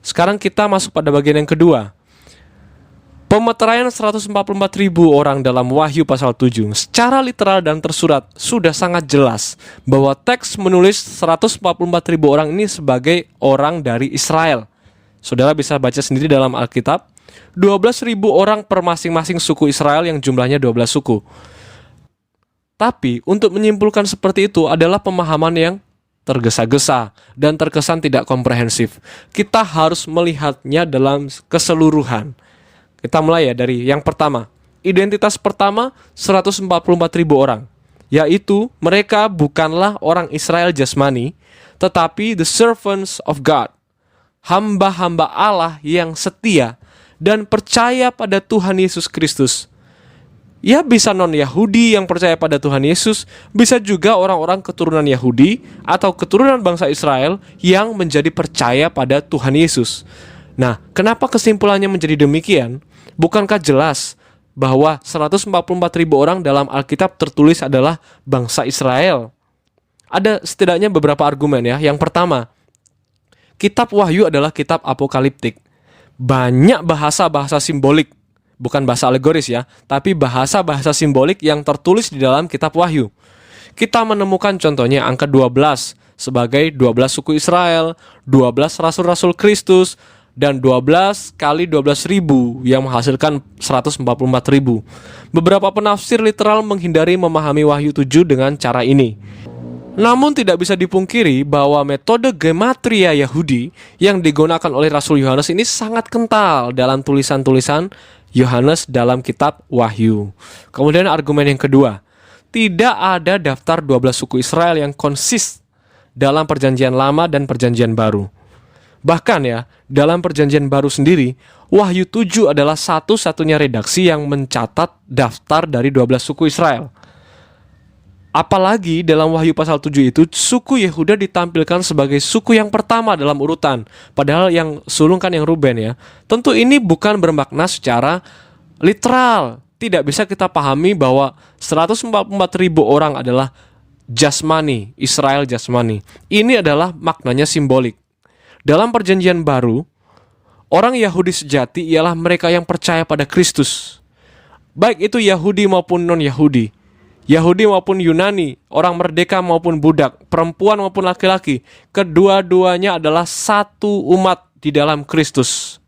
Sekarang kita masuk pada bagian yang kedua. Pemeteraian 144.000 orang dalam Wahyu pasal 7 secara literal dan tersurat sudah sangat jelas bahwa teks menulis 144.000 orang ini sebagai orang dari Israel. Saudara bisa baca sendiri dalam Alkitab, 12.000 orang per masing-masing suku Israel yang jumlahnya 12 suku. Tapi untuk menyimpulkan seperti itu adalah pemahaman yang tergesa-gesa dan terkesan tidak komprehensif. Kita harus melihatnya dalam keseluruhan. Kita mulai ya dari yang pertama. Identitas pertama 144.000 orang, yaitu mereka bukanlah orang Israel jasmani, tetapi the servants of God, hamba-hamba Allah yang setia dan percaya pada Tuhan Yesus Kristus. Ya, bisa non-Yahudi yang percaya pada Tuhan Yesus, bisa juga orang-orang keturunan Yahudi atau keturunan bangsa Israel yang menjadi percaya pada Tuhan Yesus. Nah, kenapa kesimpulannya menjadi demikian? Bukankah jelas bahwa 144.000 orang dalam Alkitab tertulis adalah bangsa Israel? Ada setidaknya beberapa argumen ya. Yang pertama, kitab Wahyu adalah kitab apokaliptik. Banyak bahasa-bahasa simbolik, bukan bahasa alegoris ya, tapi bahasa-bahasa simbolik yang tertulis di dalam kitab Wahyu. Kita menemukan contohnya angka 12 sebagai 12 suku Israel, 12 rasul-rasul Kristus, dan 12 kali 12.000 yang menghasilkan 144.000. Beberapa penafsir literal menghindari memahami Wahyu 7 dengan cara ini. Namun tidak bisa dipungkiri bahwa metode gematria Yahudi yang digunakan oleh Rasul Yohanes ini sangat kental dalam tulisan-tulisan Yohanes dalam kitab Wahyu. Kemudian argumen yang kedua, tidak ada daftar 12 suku Israel yang konsis dalam Perjanjian Lama dan Perjanjian Baru. Bahkan ya, dalam Perjanjian Baru sendiri, Wahyu 7 adalah satu-satunya redaksi yang mencatat daftar dari 12 suku Israel. Apalagi dalam Wahyu pasal 7 itu, suku Yehuda ditampilkan sebagai suku yang pertama dalam urutan, padahal yang sulung kan yang Ruben ya. Tentu ini bukan bermakna secara literal. Tidak bisa kita pahami bahwa 144.000 orang adalah jasmani, Israel jasmani. Ini adalah maknanya simbolik. Dalam Perjanjian Baru, orang Yahudi sejati ialah mereka yang percaya pada Kristus. Baik itu Yahudi maupun non-Yahudi, Yahudi maupun Yunani, orang merdeka maupun budak, perempuan maupun laki-laki, kedua-duanya adalah satu umat di dalam Kristus.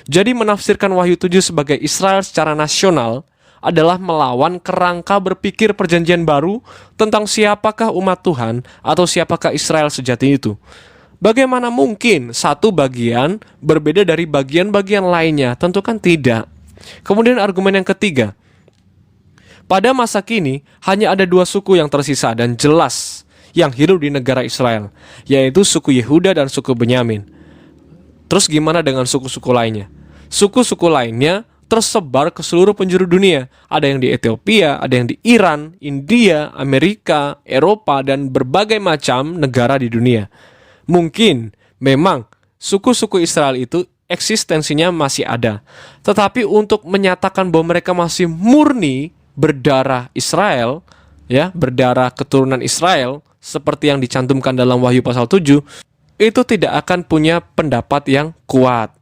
Jadi menafsirkan Wahyu 7 sebagai Israel secara nasional adalah melawan kerangka berpikir Perjanjian Baru tentang siapakah umat Tuhan atau siapakah Israel sejati itu. Bagaimana mungkin satu bagian berbeda dari bagian-bagian lainnya? Tentu kan tidak. Kemudian argumen yang ketiga, pada masa kini hanya ada dua suku yang tersisa dan jelas yang hidup di negara Israel, yaitu suku Yehuda dan suku Benyamin. Terus gimana dengan suku-suku lainnya? Suku-suku lainnya tersebar ke seluruh penjuru dunia. Ada yang di Ethiopia, ada yang di Iran, India, Amerika, Eropa, dan berbagai macam negara di dunia. Mungkin memang suku-suku Israel itu eksistensinya masih ada. Tetapi untuk menyatakan bahwa mereka masih murni berdarah Israel, ya, berdarah keturunan Israel seperti yang dicantumkan dalam Wahyu pasal 7, itu tidak akan punya pendapat yang kuat.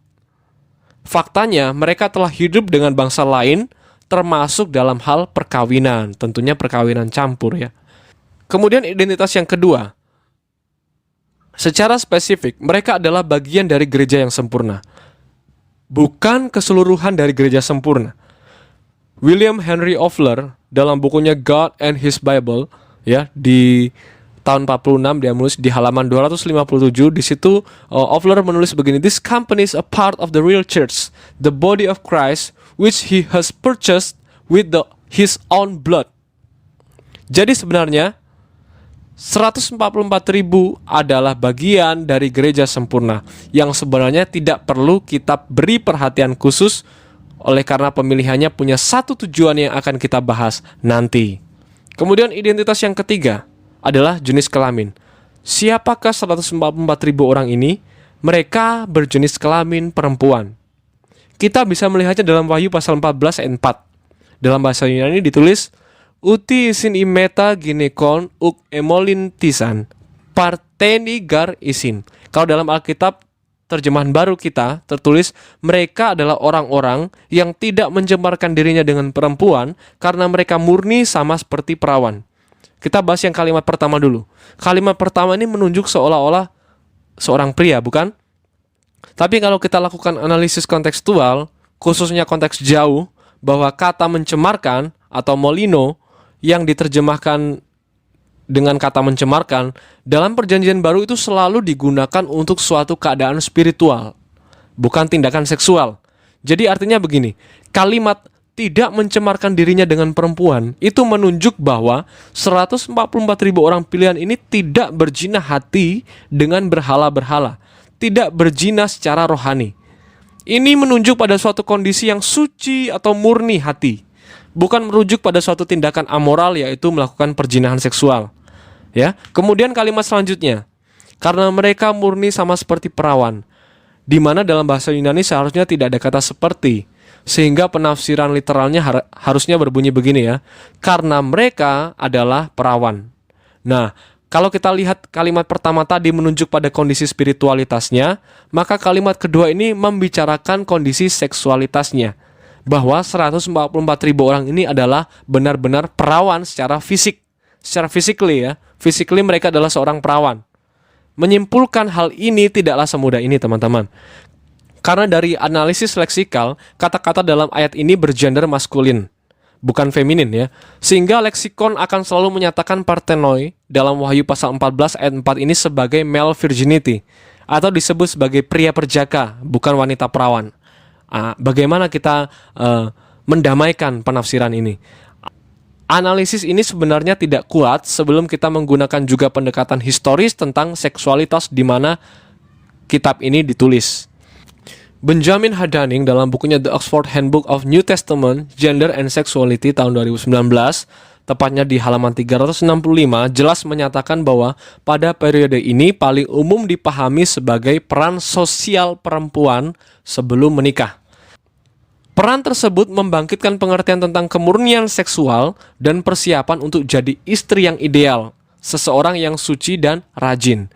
Faktanya mereka telah hidup dengan bangsa lain termasuk dalam hal perkawinan, tentunya perkawinan campur ya. Kemudian identitas yang kedua, secara spesifik, mereka adalah bagian dari gereja yang sempurna, bukan keseluruhan dari gereja sempurna. William Henry Ofler dalam bukunya God and His Bible, ya, di tahun 46 dia menulis di halaman 257, di situ Ofler menulis begini, "This company is a part of the real church, the body of Christ, which he has purchased with his own blood." Jadi sebenarnya 144.000 adalah bagian dari gereja sempurna yang sebenarnya tidak perlu kita beri perhatian khusus oleh karena pemilihannya punya satu tujuan yang akan kita bahas nanti. Kemudian identitas yang ketiga adalah jenis kelamin. Siapakah 144.000 orang ini? Mereka berjenis kelamin perempuan. Kita bisa melihatnya dalam Wahyu pasal 14 ayat 4. Dalam bahasa Yunani ditulis uti isin imeta ginekon uk emolintisan parteni gar isin. Kalau dalam Alkitab terjemahan baru kita tertulis mereka adalah orang-orang yang tidak mencemarkan dirinya dengan perempuan karena mereka murni sama seperti perawan. Kita bahas yang kalimat pertama dulu. Kalimat pertama ini menunjuk seolah-olah seorang pria, bukan? Tapi kalau kita lakukan analisis kontekstual, khususnya konteks jauh, bahwa kata mencemarkan atau molino yang diterjemahkan dengan kata mencemarkan dalam perjanjian baru itu selalu digunakan untuk suatu keadaan spiritual, bukan tindakan seksual. Jadi artinya begini, kalimat tidak mencemarkan dirinya dengan perempuan itu menunjuk bahwa 144.000 orang pilihan ini tidak berzina hati dengan berhala-berhala, tidak berzina secara rohani. Ini menunjuk pada suatu kondisi yang suci atau murni hati, bukan merujuk pada suatu tindakan amoral yaitu melakukan perzinahan seksual. Ya, kemudian kalimat selanjutnya, karena mereka murni sama seperti perawan, di mana dalam bahasa Yunani seharusnya tidak ada kata seperti, sehingga penafsiran literalnya harusnya berbunyi begini ya, karena mereka adalah perawan. Nah, kalau kita lihat kalimat pertama tadi menunjuk pada kondisi spiritualitasnya, maka kalimat kedua ini membicarakan kondisi seksualitasnya, bahwa 144.000 orang ini adalah benar-benar perawan secara fisik, secara physically ya. Physically mereka adalah seorang perawan. Menyimpulkan hal ini tidaklah semudah ini, teman-teman. Karena dari analisis leksikal, kata-kata dalam ayat ini bergender maskulin, bukan feminin ya. Sehingga leksikon akan selalu menyatakan partenoi dalam Wahyu pasal 14 ayat 4 ini sebagai male virginity, atau disebut sebagai pria perjaka, bukan wanita perawan. Bagaimana kita mendamaikan penafsiran ini? Analisis ini sebenarnya tidak kuat sebelum kita menggunakan juga pendekatan historis tentang seksualitas di mana kitab ini ditulis. Benjamin Hadaning dalam bukunya The Oxford Handbook of New Testament, Gender and Sexuality tahun 2019, tepatnya di halaman 365, jelas menyatakan bahwa pada periode ini paling umum dipahami sebagai peran sosial perempuan sebelum menikah. Peran tersebut membangkitkan pengertian tentang kemurnian seksual dan persiapan untuk jadi istri yang ideal, seseorang yang suci dan rajin.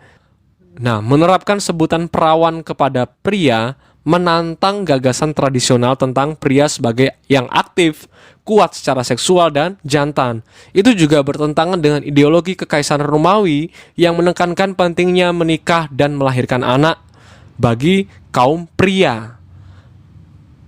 Nah, menerapkan sebutan perawan kepada pria menantang gagasan tradisional tentang pria sebagai yang aktif, kuat secara seksual dan jantan. Itu juga bertentangan dengan ideologi kekaisaran Romawi yang menekankan pentingnya menikah dan melahirkan anak bagi kaum pria.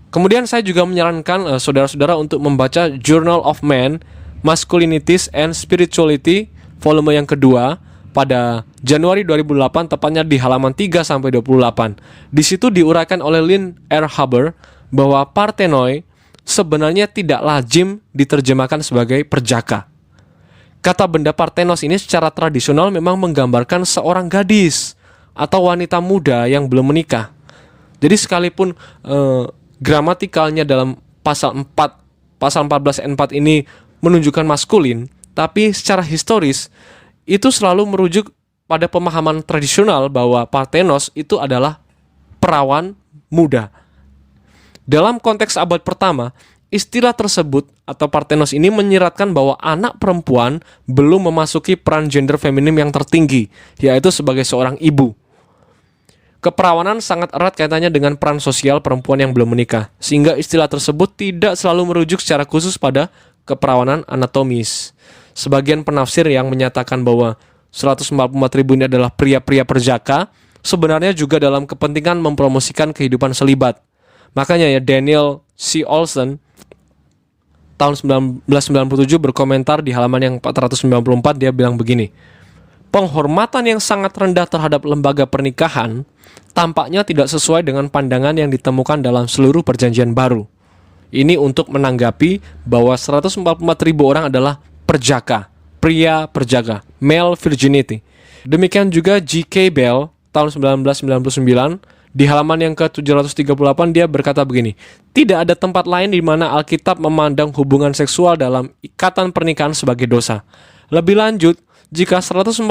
Kemudian saya juga menyarankan saudara-saudara untuk membaca Journal of Man, Masculinities and Spirituality, volume yang kedua, pada Januari 2008, tepatnya di halaman 3-28. Di situ diuraikan oleh Lynn R. Haber bahwa partenoi sebenarnya tidak lazim diterjemahkan sebagai perjaka. Kata benda partenos ini secara tradisional memang menggambarkan seorang gadis atau wanita muda yang belum menikah. Jadi sekalipun gramatikalnya dalam pasal 14 ayat 4 ini menunjukkan maskulin, tapi secara historis itu selalu merujuk pada pemahaman tradisional bahwa partenos itu adalah perawan muda. Dalam konteks abad pertama, istilah tersebut atau partenos ini menyiratkan bahwa anak perempuan belum memasuki peran gender feminim yang tertinggi, yaitu sebagai seorang ibu. Keperawanan sangat erat kaitannya dengan peran sosial perempuan yang belum menikah, sehingga istilah tersebut tidak selalu merujuk secara khusus pada keperawanan anatomis. Sebagian penafsir yang menyatakan bahwa 144.000 ini adalah pria-pria perjaka, sebenarnya juga dalam kepentingan mempromosikan kehidupan selibat. Makanya ya Daniel C. Olson tahun 1997 berkomentar di halaman yang 494, dia bilang begini: penghormatan yang sangat rendah terhadap lembaga pernikahan tampaknya tidak sesuai dengan pandangan yang ditemukan dalam seluruh perjanjian baru. Ini untuk menanggapi bahwa 144.000 orang adalah perjaka, pria perjaka, male virginity. Demikian juga G.K. Bell tahun 1999 di halaman yang ke-738 dia berkata begini: tidak ada tempat lain di mana Alkitab memandang hubungan seksual dalam ikatan pernikahan sebagai dosa. Lebih lanjut, jika 144.000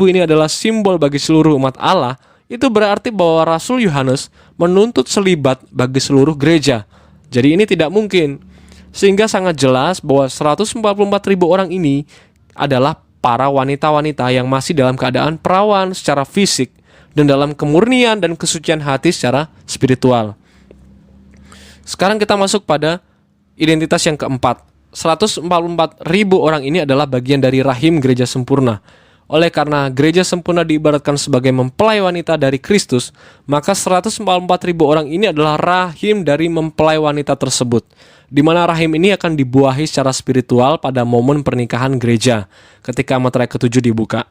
ini adalah simbol bagi seluruh umat Allah, itu berarti bahwa Rasul Yohanes menuntut selibat bagi seluruh gereja. Jadi ini tidak mungkin. Sehingga sangat jelas bahwa 144.000 orang ini adalah para wanita-wanita yang masih dalam keadaan perawan secara fisik dan dalam kemurnian dan kesucian hati secara spiritual. Sekarang kita masuk pada identitas yang keempat. 144.000 orang ini adalah bagian dari rahim gereja sempurna. Oleh karena gereja sempurna diibaratkan sebagai mempelai wanita dari Kristus, maka 144.000 orang ini adalah rahim dari mempelai wanita tersebut, di mana rahim ini akan dibuahi secara spiritual pada momen pernikahan gereja ketika meterai ketujuh dibuka.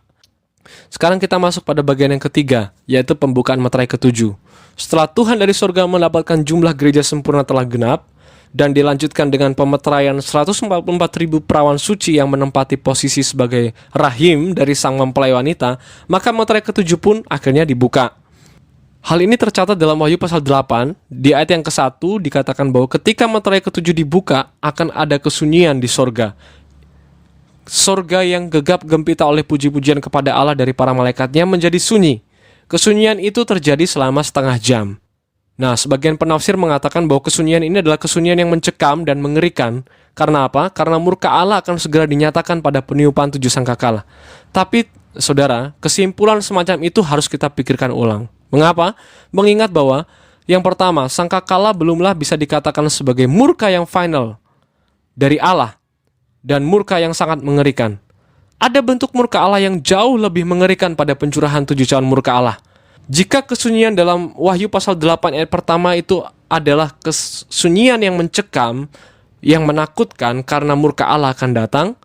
Sekarang kita masuk pada bagian yang ketiga, yaitu pembukaan meterai ketujuh. Setelah Tuhan dari surga mendapatkan jumlah gereja sempurna telah genap, dan dilanjutkan dengan pemeteraian 144.000 perawan suci yang menempati posisi sebagai rahim dari sang mempelai wanita, maka meterai ketujuh pun akhirnya dibuka. Hal ini tercatat dalam Wahyu pasal 8, di ayat yang ke-1 dikatakan bahwa ketika meterai ketujuh dibuka, akan ada kesunyian di sorga. Sorga yang gegap gempita oleh puji-pujian kepada Allah dari para malaikatnya menjadi sunyi. Kesunyian itu terjadi selama setengah jam. Nah, sebagian penafsir mengatakan bahwa kesunyian ini adalah kesunyian yang mencekam dan mengerikan. Karena apa? Karena murka Allah akan segera dinyatakan pada peniupan 7 sangkakala. Tapi, saudara, kesimpulan semacam itu harus kita pikirkan ulang. Mengapa? Mengingat bahwa, yang pertama, sangkakala belumlah bisa dikatakan sebagai murka yang final dari Allah dan murka yang sangat mengerikan. Ada bentuk murka Allah yang jauh lebih mengerikan pada pencurahan 7 cawan murka Allah. Jika kesunyian dalam Wahyu pasal 8 ayat pertama itu adalah kesunyian yang mencekam, yang menakutkan karena murka Allah akan datang,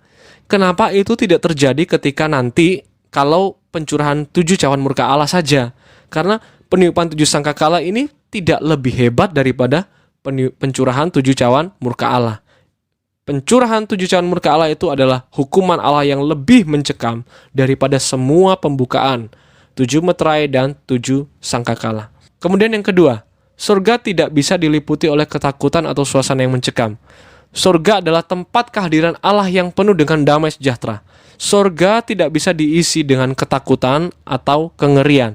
kenapa itu tidak terjadi ketika nanti kalau pencurahan 7 cawan murka Allah saja? Karena peniupan 7 sangkakala ini tidak lebih hebat daripada pencurahan 7 cawan murka Allah. Pencurahan 7 cawan murka Allah itu adalah hukuman Allah yang lebih mencekam daripada semua pembukaan 7 meterai dan 7 sangkakala. Kemudian yang kedua, surga tidak bisa diliputi oleh ketakutan atau suasana yang mencekam. Surga adalah tempat kehadiran Allah yang penuh dengan damai sejahtera. Surga tidak bisa diisi dengan ketakutan atau kengerian.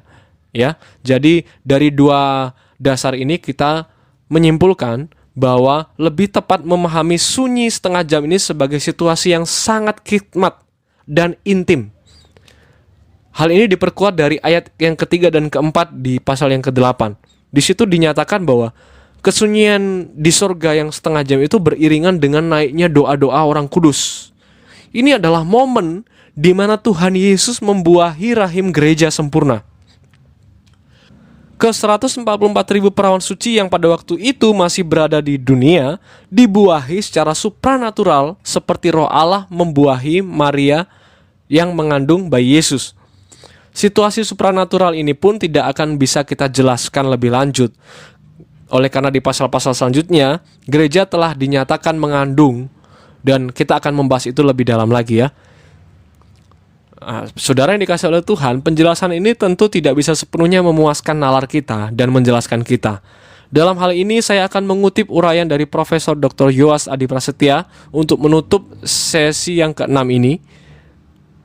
Ya, jadi dari dua dasar ini kita menyimpulkan bahwa lebih tepat memahami sunyi setengah jam ini sebagai situasi yang sangat khidmat dan intim. Hal ini diperkuat dari ayat yang ketiga dan keempat di pasal yang ke-8. Di situ dinyatakan bahwa kesunyian di surga yang setengah jam itu beriringan dengan naiknya doa-doa orang kudus. Ini adalah momen di mana Tuhan Yesus membuahi rahim gereja sempurna. Ke 144.000 perawan suci yang pada waktu itu masih berada di dunia dibuahi secara supranatural seperti Roh Allah membuahi Maria yang mengandung bayi Yesus. Situasi supranatural ini pun tidak akan bisa kita jelaskan lebih lanjut. Oleh karena di pasal-pasal selanjutnya, gereja telah dinyatakan mengandung, dan kita akan membahas itu lebih dalam lagi ya. Saudara yang dikasihi oleh Tuhan, penjelasan ini tentu tidak bisa sepenuhnya memuaskan nalar kita dan menjelaskan kita. Dalam hal ini saya akan mengutip uraian dari Profesor Dr. Yoas Adi Prasetya untuk menutup sesi yang ke-6 ini.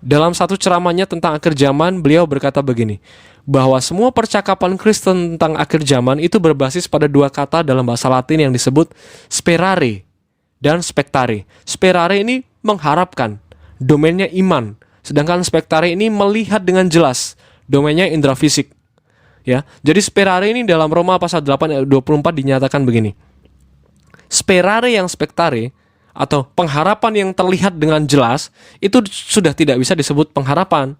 Dalam satu ceramahnya tentang akhir zaman, beliau berkata begini, bahwa semua percakapan Kristen tentang akhir zaman itu berbasis pada dua kata dalam bahasa Latin yang disebut sperare dan spectare. Sperare ini mengharapkan, domainnya iman, sedangkan spectare ini melihat dengan jelas, domainnya indera fisik. Ya, jadi sperare ini dalam Roma pasal 8 ayat 24 dinyatakan begini. Sperare yang spectare atau pengharapan yang terlihat dengan jelas itu sudah tidak bisa disebut pengharapan.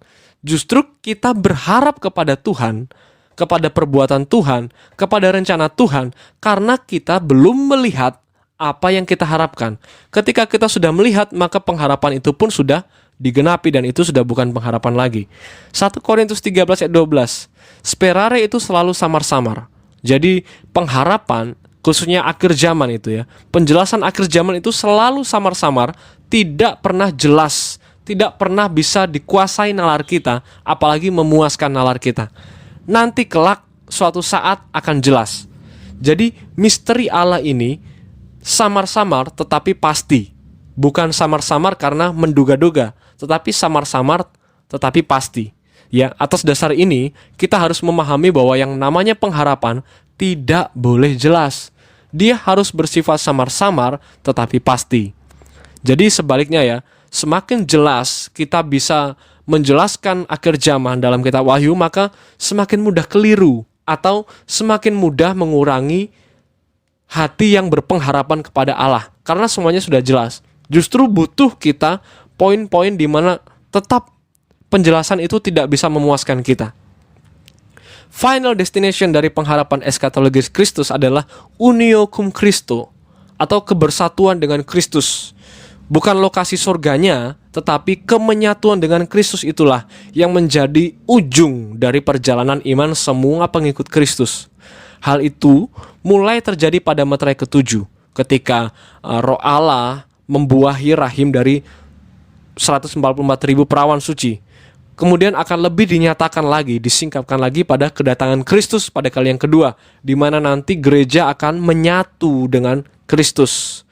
Justru kita berharap kepada Tuhan, kepada perbuatan Tuhan, kepada rencana Tuhan, karena kita belum melihat apa yang kita harapkan. Ketika kita sudah melihat, maka pengharapan itu pun sudah digenapi dan itu sudah bukan pengharapan lagi. 1 Korintus 13 ayat 12. Sperare itu selalu samar-samar. Jadi pengharapan khususnya akhir zaman itu ya. Penjelasan akhir zaman itu selalu samar-samar, tidak pernah jelas, tidak pernah bisa dikuasai nalar kita, apalagi memuaskan nalar kita. Nanti kelak suatu saat akan jelas. Jadi misteri Allah ini samar-samar tetapi pasti. Bukan samar-samar karena menduga-duga, tetapi samar-samar tetapi pasti. Ya, atas dasar ini kita harus memahami bahwa yang namanya pengharapan tidak boleh jelas. Dia harus bersifat samar-samar tetapi pasti. Jadi sebaliknya ya, semakin jelas kita bisa menjelaskan akhir zaman dalam kitab Wahyu, maka semakin mudah keliru atau semakin mudah mengurangi hati yang berpengharapan kepada Allah. Karena semuanya sudah jelas. Justru butuh kita poin-poin di mana tetap penjelasan itu tidak bisa memuaskan kita. Final destination dari pengharapan eskatologis Kristus adalah unio cum Christo, atau kebersatuan dengan Kristus. Bukan lokasi surganya, tetapi kemenyatuan dengan Kristus itulah yang menjadi ujung dari perjalanan iman semua pengikut Kristus. Hal itu mulai terjadi pada meterai ke-7 ketika Roh Allah membuahi rahim dari 144.000 perawan suci. Kemudian akan lebih dinyatakan lagi, disingkapkan lagi pada kedatangan Kristus pada kali yang kedua, di mana nanti gereja akan menyatu dengan Kristus.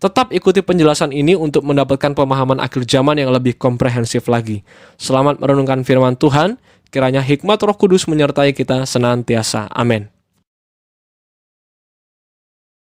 Tetap ikuti penjelasan ini untuk mendapatkan pemahaman akhir zaman yang lebih komprehensif lagi. Selamat merenungkan firman Tuhan, kiranya hikmat Roh Kudus menyertai kita senantiasa. Amin.